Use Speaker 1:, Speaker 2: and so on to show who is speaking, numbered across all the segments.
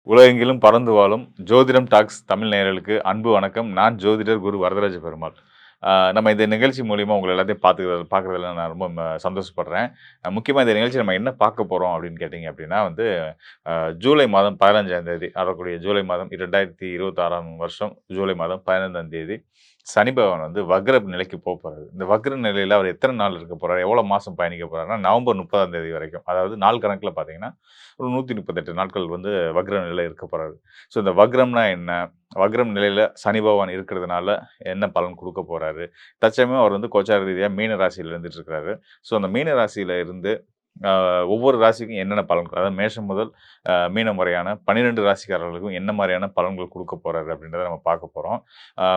Speaker 1: உலகெங்கிலும் பறந்து வாழும் ஜோதிடம் டாக்ஸ் தமிழ் நேயர்களுக்கு அன்பு வணக்கம். நான் ஜோதிடர் குரு வரதராஜ பெருமாள். நம்ம இந்த நிகழ்ச்சி மூலியமா உங்கள எல்லாத்தையும் பார்க்குறதுல நான் ரொம்ப சந்தோஷப்படுறேன். முக்கியமா இந்த நிகழ்ச்சி நம்ம என்ன பார்க்க போறோம் அப்படின்னு கேட்டீங்க அப்படின்னா வந்து, ஜூலை மாதம் 15ஆம் தேதி வரக்கூடிய ஜூலை மாதம் 2026ஆம் வருஷம் ஜூலை மாதம் 15ஆம் தேதி சனி பகவான் வந்து வக்ர நிலைக்கு போறாரு. இந்த வக்ர நிலையில அவர் எத்தன நாள் இருக்க போறாரு? எவ்வளவு மாசம் பயணிக்க போறாருன்னா, நவம்பர் 30ஆம் தேதி வரைக்கும். அதாவது நாள் கணக்குல பார்த்தீங்கன்னா, ஒரு 138 நாட்கள் வந்து வக்ர நிலையில இருக்க போறாரு. ஸோ இந்த வக்ரம்னா என்ன? வக்ரம் நிலையில சனி பகவான் இருக்கிறதுனால என்ன பலன் குடுக்க போறாரு? தற்சமயம் அவர் வந்து கோச்சார ரீதியா மீன ராசியில இருந்துட்டு இருக்கிறாரு. ஸோ அந்த மீன ராசியில இருந்து அ ஒவ்வொரு ராசிக்கும் என்னென்ன பலன்கள், அதாவது மேஷம் முதல் மீனம் வரையான 12 ராசிக்காரர்களுக்கும் என்ன மாரியான பலன்கள் குடுக்க போறாரு அப்படின்றத நம்ம பார்க்க போறோம்.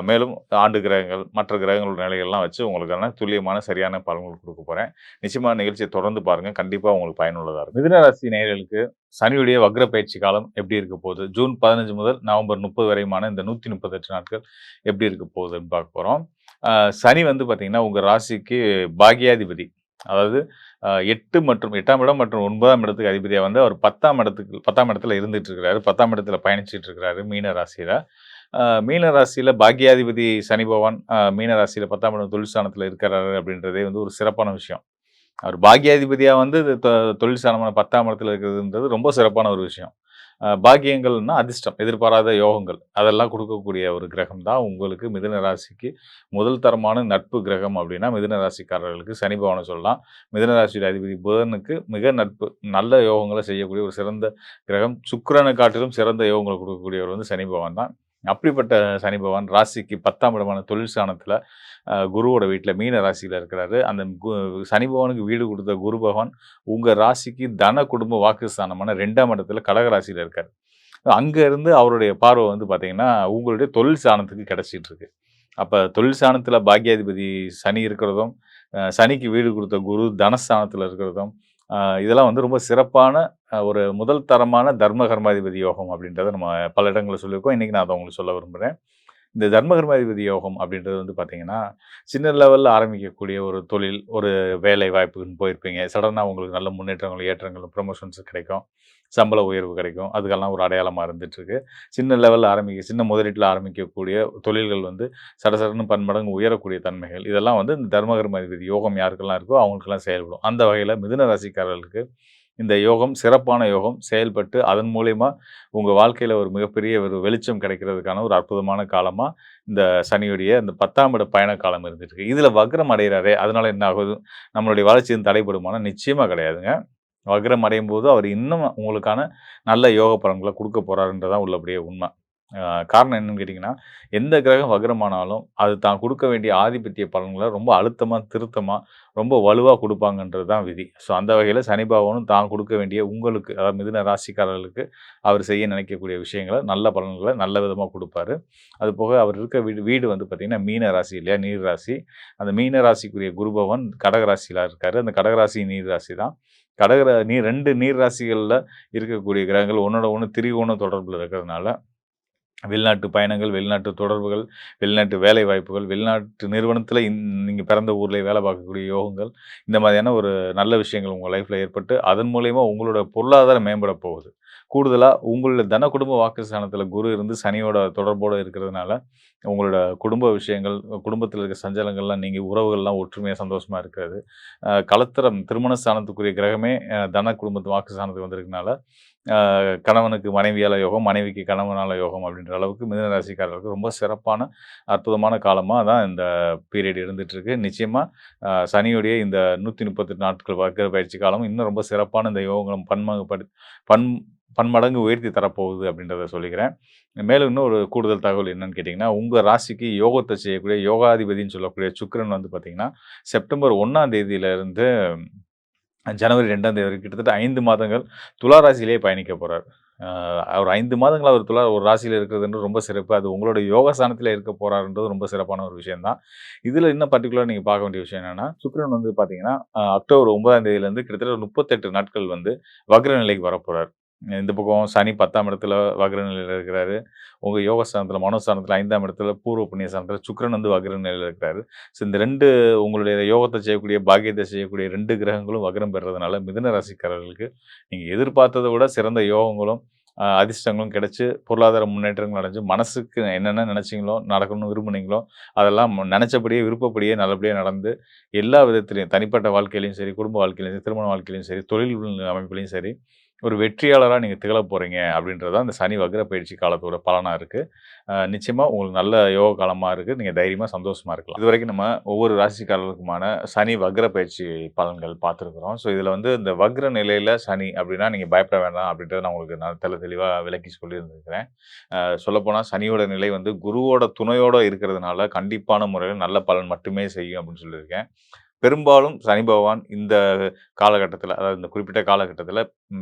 Speaker 1: மேலும் ஆண்டு கிரகங்கள், மற்ற கிரகங்களோட நிலைகள்லாம் வச்சு உங்களுக்கான துல்லியமான சரியான பலன்கள் குடுக்க போறேன். நிச்சயமா நிகழ்ச்சிய தொடர்ந்து பாருங்க. கண்டிப்பா உங்களுக்கு பயனுள்ளதா இருக்கும். மிதுன ராசி நேயர்களுக்கு சனியுடைய வக்ர பயிற்சி காலம் எப்படி இருக்க போகுது? ஜூன் 15 முதல் நவம்பர் 30 வரையுமான இந்த 138 நாட்கள் எப்படி இருக்க போகுதுன்னு பார்க்க போறோம். அ சனி வந்து பார்த்தீங்கன்னா, உங்க ராசிக்கு பாக்கியாதிபதி. அதாவது 8 மற்றும் 8ஆம் இடம் மற்றும் 9ஆம் இடத்துக்கு அதிபதியா வந்து அவர் 10ஆம் இடத்துல இருந்துட்டு இருக்கிறாரு. 10ஆம் இடத்துல பயணிச்சுட்டு இருக்கிறாரு மீன ராசியில. மீன ராசியில பாக்கியாதிபதி சனி பகவான் மீன ராசியில 10ஆம் இடம் தொழில் ஸ்தானத்துல இருக்கிறாரு அப்படின்றதே வந்து ஒரு சிறப்பான விஷயம். அவர் பாக்கியாதிபதியா வந்து தொழில் ஸ்தானமான 10ஆம் இடத்துல இருக்கிறதுன்றது ரொம்ப சிறப்பான ஒரு விஷயம். பாக்கியங்கள்னா அதிர்ஷ்டம், எதிர்பாராத யோகங்கள் அதெல்லாம் குடுக்கக்கூடிய ஒரு கிரகம் தான் உங்களுக்கு மிதுன ராசிக்கு முதல் தரமான நட்பு கிரகம் அப்படின்னா, மிதுன ராசிக்காரர்களுக்கு சனி பகவான சொல்லலாம். மிதுன ராசியோட அதிபதி புதனுக்கு மிக நட்பு, நல்ல யோகங்கள செய்யக்கூடிய ஒரு சிறந்த கிரகம். சுக்கிரனை காட்டிலும் சிறந்த யோகங்கள குடுக்கக்கூடியவர் வந்து சனி பகவான் தான். அப்படிப்பட்ட சனி பகவான் ராசிக்கு 10ஆம் இடமான தொழில் ஸ்தானத்துல குருவோட வீட்ல மீன ராசியில இருக்கிறாரு. அந்த சனி பகவானுக்கு வீடு குடுத்த குரு பகவான் உங்க ராசிக்கு தன, குடும்ப, வாக்குஸ்தானமான 2ஆம் இடத்துல கடக ராசியில இருக்காரு. அங்க இருந்து அவருடைய பார்வை வந்து பார்த்தீங்கன்னா, உங்களுடைய தொழில் ஸ்தானத்துக்கு கிடைச்சிட்டு இருக்கு. அப்ப தொழில் ஸ்தானத்துல பாக்கியாதிபதி சனி இருக்கிறதும், சனிக்கு வீடு குடுத்த குரு தனஸ்தானத்துல இருக்கிறதும், அ இதெல்லாம் வந்து ரொம்ப சிறப்பான ஒரு முதல் தரமான தர்ம கர்மாதிபதி யோகம் அப்படின்றத நம்ம பல இடங்கள்ல சொல்லியிருக்கோம். இன்னைக்கு நான் அத உங்களுக்கு சொல்ல விரும்புறேன். இந்த தர்மகர்மாதிபதி யோகம் அப்படின்றது வந்து பார்த்தீங்கன்னா, சின்ன லெவல்ல ஆரம்பிக்கக்கூடிய ஒரு தொழில், ஒரு வேலை வாய்ப்புக்குன்னு போயிருப்பீங்க. சடனா உங்களுக்கு நல்ல முன்னேற்றங்கள், ஏற்றங்கள், ப்ரமோஷன்ஸ் கிடைக்கும். சம்பள உயர்வு கிடைக்கும். அதுக்கெல்லாம் ஒரு அடையாளமா இருந்துட்டுருக்கு. சின்ன லெவல்ல சின்ன முதலீட்ல ஆரம்பிக்கக்கூடிய தொழில்கள் வந்து சடசடன்னு பன்மடங்கு உயரக்கூடிய தன்மைகள். இதெல்லாம் வந்து இந்த தர்மகர்மாதிபதி யோகம் யாருக்கெல்லாம் இருக்கோ அவங்களுக்கெல்லாம் செயல்படும். அந்த வகையில மிதுன ராசிக்காரர்களுக்கு இந்த யோகம் சிறப்பான யோகம். செயல்பட்டு அதன் மூலியமா உங்க வாழ்க்கையில ஒரு மிகப்பெரிய ஒரு வெளிச்சம் கிடைக்கிறதுக்கான ஒரு அற்புதமான காலமா, இந்த சனியுடைய இந்த 10ஆம் இட பயண காலம் இருந்துட்டு இருக்கு. இதுல வக்ரம் அடையிறாரே, அதனால என்ன ஆகுது? நம்மளுடைய வளர்ச்சி எதுவும் தடைபடுமான்னா, நிச்சயமா கிடையாதுங்க. வக்ரம் அடையும்போது அவர் இன்னும் உங்களுக்கான நல்ல யோக பலன்கள குடுக்க போறாருன்றது தான் உள்ளபடியே உண்ம. அ காரணம் என்னன்னு கேட்டீங்கன்னா, எந்த கிரகம் வக்ரமானாலும், அது தான் குடுக்க வேண்டிய ஆதிபத்திய பலன்கள ரொம்ப அழுத்தமா, திருத்தமா, ரொம்ப வலுவா குடுப்பாங்கன்றது தான் விதி. ஸோ அந்த வகையில சனி பகவானும் தான் குடுக்க வேண்டிய உங்களுக்கு, அதாவது மிதுன ராசிக்காரர்களுக்கு அவர் செய்ய நினைக்கக்கூடிய விஷயங்கள, நல்ல பலன்கள நல்ல விதமா குடுப்பாரு. அதுபோக அவர் இருக்க வீடு வீடு வந்து பார்த்தீங்கன்னா, மீன ராசி இல்லையா? நீர் ராசி. அந்த மீன ராசிக்குரிய குரு பகவான் கடக ராசியில இருக்காரு. அந்த கடக ராசி நீர் ராசி தான். கடக ரா நீர் 2 நீர் ராசிகள்ல இருக்கக்கூடிய கிரகங்கள் ஒண்ணோட ஒண்ணு திரிகோண தொடர்புல இருக்கிறதுனால வெளிநாட்டு பயணங்கள், வெளிநாட்டு தொடர்புகள், வெளிநாட்டு வேலை வாய்ப்புகள், வெளிநாட்டு நிறுவனத்தில நீங்க பிறந்த ஊர்லயே வேலை பார்க்கக்கூடிய யோகங்கள், இந்த மாதிரியான ஒரு நல்ல விஷயங்கள் உங்க லைஃப்ல ஏற்பட்டு, அதன் மூலியமா உங்களோட பொருளாதாரம் மேம்பட போகுது. கூடுதலா உங்களோட தன, குடும்ப வாக்குஸ்தானத்தில குரு இருந்து சனியோட தொடர்போட இருக்கிறதுனால, உங்களோட குடும்ப விஷயங்கள், குடும்பத்தில இருக்க சஞ்சலங்கள்லாம் நீங்கி உறவுகள்லாம் ஒற்றுமையா, சந்தோஷமா இருக்கிறது. கலத்திரம் திருமண ஸ்தானத்துக்குரிய கிரகமே தன, குடும்பத்து வாக்குஸ்தானத்துக்கு வந்திருக்கனால, அ கணவனுக்கு மனைவியால யோகம், மனைவிக்கு கணவனால யோகம் அப்படின்ற அளவுக்கு மிதுன ராசிக்காரர்களுக்கு ரொம்ப சிறப்பான, அற்புதமான காலமா தான் இந்த பீரியட் இருந்துட்டுருக்கு. நிச்சயமா சனியுடைய இந்த 138 நாட்கள் வக்ர பயிற்சி காலம் இன்னும் ரொம்ப சிறப்பான இந்த யோகங்களும் பன் பன்மடங்கு உயர்த்தி தரப்போகுது அப்படின்றத சொல்லிக்கிறேன். மேலும் இன்னும் ஒரு கூடுதல் தகவல் என்னன்னு கேட்டீங்கன்னா, உங்க ராசிக்கு யோகத்த செய்யக்கூடிய யோகாதிபதின்னு சொல்லக்கூடிய சுக்கிரன் வந்து பார்த்தீங்கன்னா, செப்டம்பர் 1ஆம் தேதியிலிருந்து ஜனவரி 2ஆம் தேதி வரைக்கும் கிட்டத்தட்ட 5 மாதங்கள் துலா ராசியிலேயே பயணிக்க போறார். அ ஒரு 5 மாதங்களா அவர் ஒரு ராசியில இருக்கிறதுன்றது ரொம்ப சிறப்பு. அது உங்களோட யோக ஸ்தானத்தில இருக்க போறாருன்றது ரொம்ப சிறப்பான ஒரு விஷயம் தான். இதுல இன்னும் பர்ட்டிகுலரா நீங்க பார்க்க வேண்டிய விஷயம் என்னன்னா, சுக்கிரன் வந்து பார்த்தீங்கன்னா, அக்டோபர் 9ஆம் தேதியிலிருந்து கிட்டத்தட்ட 38 நாட்கள் வந்து வக்ர நிலைக்கு வரப்போறார். இந்த பக்கம் சனி 10ஆம் இடத்துல வக்ர நிலையில இருக்கிறாரு. உங்க யோகஸ்தானத்தில, மனோஸ்தானத்தில 5ஆம் இடத்துல பூர்வ புண்ணிய ஸ்தானத்தில சுக்கிரன் வந்து வக்ர நிலையில இருக்கிறாரு. ஸோ இந்த 2 உங்களுடைய யோகத்த செய்யக்கூடிய, பாக்கியத்த செய்யக்கூடிய 2 கிரகங்களும் வக்ரம் பெறுறதுனால, மிதுன ராசிக்காரர்களுக்கு நீங்க எதிர்பார்த்தத விட சிறந்த யோகங்களும், அதிர்ஷ்டங்களும் கிடைச்சு, பொருளாதார முன்னேற்றங்கள் அடைஞ்சு, மனசுக்கு என்னென்ன நினைச்சீங்களோ, நடக்கணும்னு விரும்புனீங்களோ, அதெல்லாம் நெனச்சபடியே, விருப்பப்படியே நல்லபடியா நடந்து, எல்லா விதத்திலயும் தனிப்பட்ட வாழ்க்கையிலயும் சரி, குடும்ப வாழ்க்கையிலயும் சரி, திருமண வாழ்க்கையிலயும் சரி, தொழில் அமைப்பிலயும் சரி, ஒரு வெற்றியாளரா நீங்க திகழப் போறீங்க அப்படின்றது தான் இந்த சனி வக்ர பயிற்சி காலத்தோட பலனா இருக்கு. நிச்சயமா உங்களுக்கு நல்ல யோக காலமா இருக்கு. நீங்க தைரியமா, சந்தோஷமா இருக்கலாம். இதுவரைக்கும் நம்ம ஒவ்வொரு ராசிக்காரர்களுக்குமான சனி வக்ர பயிற்சி பலன்கள் பார்த்துருக்கிறோம். ஸோ, இதில வந்து இந்த வக்ர நிலையில சனி அப்படின்னா நீங்க பயப்பட வேண்டாம் அப்படின்றத நான் உங்களுக்கு நான் தெளிவா விளக்கி சொல்லியிருந்திருக்கிறேன். சொல்லப்போனா சனியோட நிலை வந்து குருவோட துணையோட இருக்கிறதுனால கண்டிப்பான முறையில நல்ல பலன் மட்டுமே செய்யும் அப்படின்னு சொல்லியிருக்கேன். பெரும்பாலும் சனி பகவான் இந்த காலகட்டத்தில, அதாவது இந்த குறிப்பிட்ட காலகட்டத்தில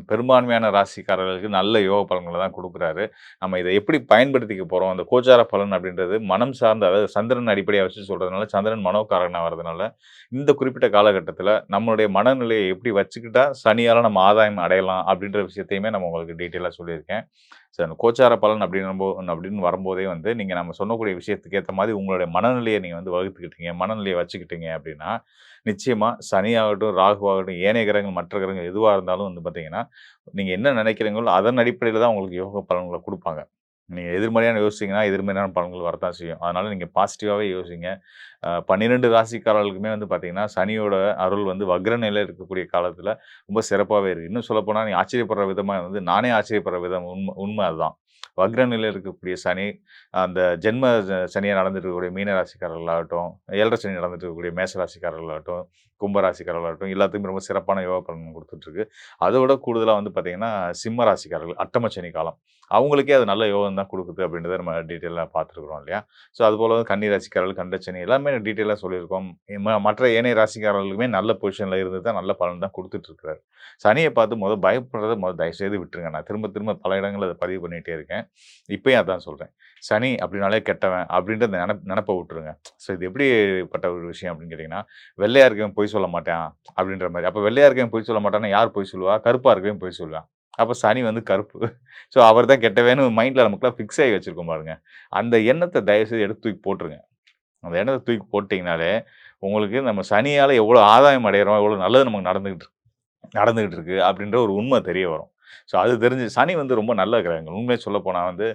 Speaker 1: பெரும்பான்மையான ராசிக்காரர்களுக்கு நல்ல யோக பலன்கள தான் குடுக்குறாரு. நம்ம இத எப்படி பயன்படுத்திக்க போறோம், அந்த கோச்சார பலன் அப்படின்றது மனம் சார்ந்த, அதாவது சந்திரன் அடிப்படையா வச்சு சொல்றதுனால, சந்திரன் மனோகாரகனா வரதுனால, இந்த குறிப்பிட்ட காலகட்டத்தில நம்மளுடைய மனநிலையை எப்படி வச்சுக்கிட்டா சனியால நம்ம ஆதாயம் அடையலாம் அப்படின்ற விஷயத்தையுமே நம்ம உங்களுக்கு டீட்டெயிலா சொல்லியிருக்கேன். சோ, அந்த கோச்சார பலன் அப்படின்னு வரும்போதே வந்து, நீங்க நம்ம சொல்லக்கூடிய விஷயத்துக்கு ஏத்த மாரி உங்களுடைய மனநிலைய நீங்க வந்து வகுத்துக்கிட்டீங்க, மனநிலைய வச்சுக்கிட்டீங்க அப்படின்னா, நிச்சயமா சனியாகட்டும், ராகுவாகட்டும், ஏனைய கிரகங்கள், மற்ற கிரகங்கள் எதுவா இருந்தாலும் வந்து பார்த்தீங்கன்னா, நீங்க என்ன நினைக்கிறீங்களோ அதன் அடிப்படையில தான் உங்களுக்கு யோக பலன்கள குடுப்பாங்க. நீங்க எதிர்மறையான யோசிச்சீங்கன்னா, எதிர்மறையான பலன்கள் வரத்தான் செய்யும். அதனால நீங்க பாசிட்டிவாவே யோசிங்க. 12 ராசிக்காரர்களுக்குமே வந்து பார்த்தீங்கன்னா, சனியோட அருள் வந்து வக்ர நிலையில இருக்கக்கூடிய காலத்தில ரொம்ப சிறப்பாவே இருக்கு. இன்னும் சொல்லப்போனா, நீங்க ஆச்சரியப்படுற விதமா வந்து நானே ஆச்சரியப்படுற விதம் உண்ம அதுதான். வக்ர நிலையில இருக்கக்கூடிய சனி, அந்த ஜென்ம சனியா நடந்துட்டு இருக்கக்கூடிய மீன ராசிக்காரர்களாகட்டும், 7 சனி நடந்துட்டு இருக்கக்கூடிய மேச ராசிக்காரர்களாகட்டும், கும்ப ராசிக்காரர்களாகட்டும், எல்லாத்துக்குமே ரொம்ப சிறப்பான யோக பலன் குடுத்துட்டுருக்கு. அத விட கூடுதலா வந்து பார்த்தீங்கன்னா, சிம்ம ராசிக்காரர்கள் அட்டம சனி காலம். அவங்களுக்கே அது நல்ல யோகம் தான் குடுக்குது அப்படின்றத நம்ம டீட்டெயிலா பார்த்துருக்கிறோம் இல்லையா? ஸோ, அதுபோல கன்னி ராசிக்காரர்கள், கண்டசனி எல்லாமே டீட்டெயிலா சொல்லியிருக்கோம். மற்ற ஏனைய ராசிக்காரர்களுக்குமே நல்ல பொசிஷன்ல இருந்து தான் நல்ல பலன் தான் குடுத்துட்டு இருக்கிறாரு. சனிய பார்த்து பயப்படுறத தயவுசெய்து விட்டுருங்க. நான் திரும்ப திரும்ப பல இடங்கள்ல அத பதிவு பண்ணிட்டே இருக்கேன். இப்பயும் அதான் சொல்றேன். சனி அப்படின்னாலே கெட்டவன் அப்படின்ற அந்த நெனப்ப விட்டுருங்க. ஸோ, இது எப்படிப்பட்ட ஒரு விஷயம் அப்படின்னு கேட்டீங்கன்னா, வெள்ளையா இருக்கவன் பொய் சொல்ல மாட்டான் அப்படின்ற மாரி. அப்ப வெள்ளையா இருக்கவன் பொய் சொல்ல மாட்டான்னா யார் பொய் சொல்லுவா? கருப்பா இருக்கவன் பொய் சொல்லுவான். அப்ப சனி வந்து கருப்பு. ஸோ, அவர் தான் கெட்டவன்னு மைண்ட்ல நமக்குலாம் ஃபிக்ஸ் ஆகி வச்சிருக்கோம் பாருங்க. அந்த எண்ணத்த தயவுசெய்து எடுத்து தூக்கி போட்டுருங்க. அந்த எண்ணத்த தூக்கி போட்டீங்கனாலே, உங்களுக்கு நம்ம சனியால எவ்வளோ ஆதாயம் அடையறோம், எவ்வளோ நல்லது நமக்கு நடந்துகிட்டு இருக்கு அப்படின்ற ஒரு உண்மை தெரிய வரும். ஸோ, அது தெரிஞ்சு சனி வந்து ரொம்ப நல்ல கிரகங்கள். உண்மைய சொல்லப்போனா வந்து,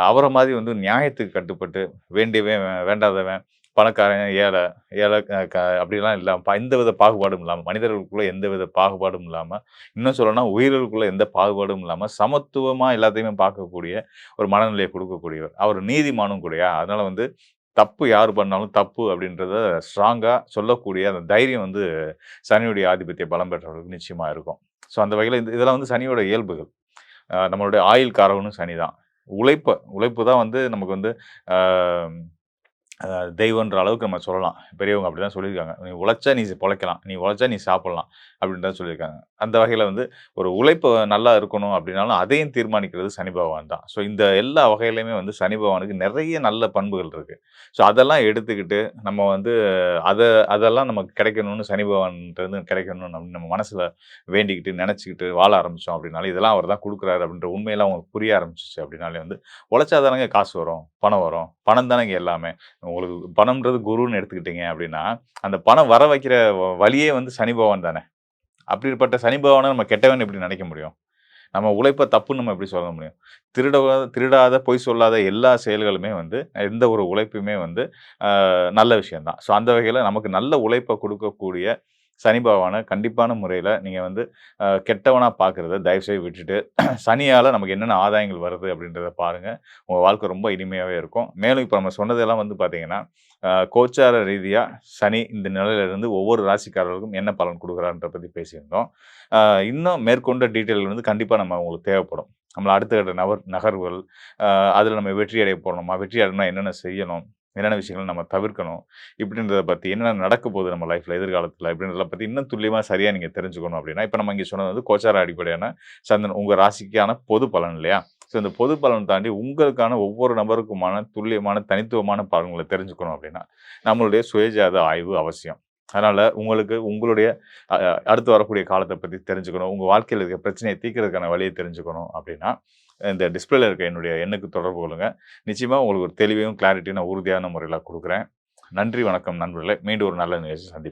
Speaker 1: அவர மாரி வந்து நியாயத்துக்கு கட்டுப்பட்டு, வேண்டியவன், வேண்டாதவன், பணக்காரன், ஏழை, ஏழை க க அப்படிலாம் இல்லாம, எந்தவித பாகுபாடும் இல்லாம, மனிதர்களுக்குள்ள எந்தவித பாகுபாடும் இல்லாம, இன்னும் சொல்லணும்னா உயிர்களுக்குள்ள எந்த பாகுபாடும் இல்லாம, சமத்துவமா எல்லாத்தையுமே பார்க்கக்கூடிய ஒரு மனநிலையை குடுக்கக்கூடியவர். அவர் நீதிமானும் கூடயா. அதனால வந்து தப்பு யார் பண்ணாலும் தப்பு அப்படின்றத ஸ்ட்ராங்கா சொல்லக்கூடிய அந்த தைரியம் வந்து சனியுடைய ஆதிபத்திய பலம் பெற்றவர்களுக்கு நிச்சயமா இருக்கும். ஸோ, அந்த வகையில இதெல்லாம் வந்து சனியோட இயல்புகள். நம்மளுடைய ஆயுள் காரகனும் சனி தான். உழைப்பு தான் வந்து நமக்கு வந்து ஆ தெய்வம்ன்ற அளவுக்கு நம்ம சொல்லலாம். பெரியவங்க அப்படிதான் சொல்லியிருக்காங்க. "நீ உழைச்சா நீ பொழைக்கலாம். நீ உழைச்சா நீ சாப்பிடலாம்." அப்படின்னு தான் சொல்லியிருக்காங்க. அந்த வகையில வந்து ஒரு உழைப்பு நல்லா இருக்கணும் அப்படின்னாலும், அதையும் தீர்மானிக்கிறது சனி பகவான் தான். ஸோ, இந்த எல்லா வகையிலயுமே வந்து சனி பகவானுக்கு நெறைய நல்ல பண்புகள் இருக்கு. ஸோ, அதெல்லாம் எடுத்துக்கிட்டு நம்ம வந்து அத அதெல்லாம் நமக்கு கிடைக்கணும்னு சனி பகவான்ட்டருந்து கிடைக்கணும்னு நம்ம மனசுல வேண்டிக்கிட்டு, நெனச்சுக்கிட்டு வாழ ஆரம்பிச்சோம் அப்படின்னாலே, இதெல்லாம் அவர் தான் குடுக்குறாரு அப்படின்ற உண்மையெல்லாம் உங்களுக்கு புரிய ஆரம்பிச்சுச்சு அப்படின்னாலே வந்து, உழைச்சா தானங்க காசு வரும், பணம் வரும். பணம் தானங்க எல்லாமே. உங்களுக்கு பணம்ன்றது குருன்னு எடுத்துக்கிட்டீங்க அப்படின்னா, அந்த பணம் வர வைக்கிற வழியே வந்து சனி பகவான் தானே. அப்படிப்பட்ட சனி பகவான நம்ம கெட்டவன்னு எப்படி நெனைக்க முடியும்? நம்ம உழைப்ப தப்புன்னு நம்ம எப்படி சொல்ல முடியும்? திருடாத, பொய் சொல்லாத எல்லா செயல்களுமே வந்து, எந்த ஒரு உழைப்புமே வந்து நல்ல விஷயம் தான். ஸோ, அந்த வகையில நமக்கு நல்ல உழைப்ப குடுக்கக்கூடிய சனி பகவான கண்டிப்பான முறையில நீங்க வந்து கெட்டவனா பார்க்கிறத தயவுசெய்து விட்டுட்டு, சனியால நமக்கு என்னென்ன ஆதாயங்கள் வருது அப்படின்றத பாருங்க. உங்க வாழ்க்கை ரொம்ப இனிமையாவே இருக்கும். மேலும் இப்ப நம்ம சொன்னதெல்லாம் வந்து பார்த்தீங்கன்னா, கோச்சார ரீதியா சனி இந்த நிலையில இருந்து ஒவ்வொரு ராசிக்காரர்களுக்கும் என்ன பலன் குடுக்குறார்ன்றத பத்தி பேசியிருந்தோம். அ இன்னும் மேற்கொண்ட டீட்டெயில் வந்து கண்டிப்பா உங்களுக்கு தேவைப்படும். நம்மள அடுத்த கட்ட நகர்வுகள், அதில நம்ம வெற்றி அடைய போறோமா? வெற்றி அடையணும்னா என்னென்ன செய்யணும்? என்னென்ன விஷயங்கள நம்ம தவிர்க்கணும்? இப்படின்றத பத்தி என்னென்ன நடக்க போகுது நம்ம லைஃப்ல எதிர்காலத்தில இப்படின்றத பத்தி இன்னும் துல்லியமா சரியா நீங்க தெரிஞ்சுக்கணும் அப்படின்னா, இப்ப நம்ம இங்க சொன்னது வந்து கோச்சார அடிப்படையான சந்திரன் உங்க ராசிக்கான பொது பலன் இல்லையா? ஸோ இந்த பொது பலன் தாண்டி உங்களுக்கான ஒவ்வொரு நபருக்குமான துல்லியமான, தனித்துவமான பலன்கள தெரிஞ்சுக்கணும் அப்படின்னா, நம்மளுடைய சுயஜாத ஆய்வு அவசியம். அதனால உங்களுக்கு உங்களுடைய அ அடுத்து வரக்கூடிய காலத்த பத்தி தெரிஞ்சுக்கணும். உங்க வாழ்க்கையில இருக்க பிரச்சனைய தீர்க்கிறதுக்கான வழிய தெரிஞ்சுக்கணும் அப்படின்னா, இந்த டிஸ்ப்ளேல இருக்க என்னுடைய எண்ணுக்கு தொடர்பு கொள்ளுங்க. நிச்சயமா உங்களுக்கு ஒரு தெளிவையும், கிளாரிட்டியும் நான் உறுதியான முறையில குடுக்குறேன். நன்றி, வணக்கம் நண்பர்களே. மீண்டும் ஒரு நல்ல நிகழ்ச்சியில் சந்திப்போம்.